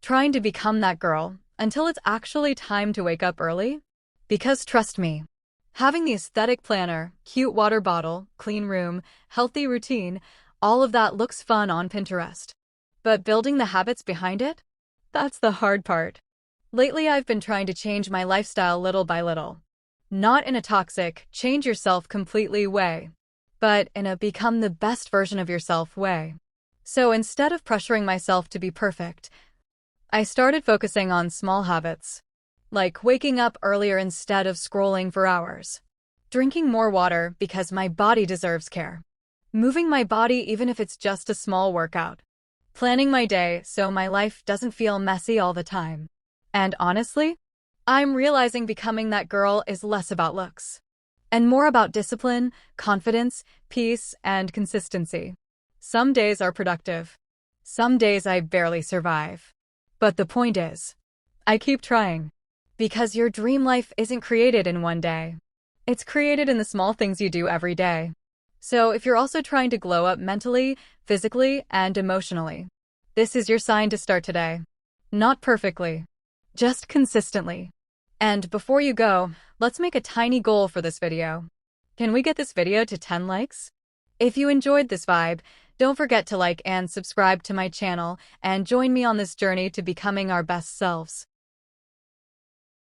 trying to become that girl until it's actually time to wake up early. Because trust me, having the aesthetic planner, cute water bottle, clean room, healthy routine, all of that looks fun on Pinterest. But building the habits behind it? That's the hard part. Lately, I've been trying to change my lifestyle little by little. Not in a toxic, change yourself completely way, but in a become the best version of yourself way. So instead of pressuring myself to be perfect, I started focusing on small habits, like waking up earlier instead of scrolling for hours, drinking more water because my body deserves care, moving my body even if it's just a small workout, planning my day so my life doesn't feel messy all the time. And honestly, I'm realizing becoming that girl is less about looks and more about discipline, confidence, peace, and consistency. Some days are productive. Some days I barely survive. But the point is, I keep trying. Because your dream life isn't created in one day. It's created in the small things you do every day. So if you're also trying to glow up mentally, physically, and emotionally, this is your sign to start today. Not perfectly, just consistently. And before you go, let's make a tiny goal for this video. Can we get this video to 10 likes? If you enjoyed this vibe, don't forget to like and subscribe to my channel and join me on this journey to becoming our best selves.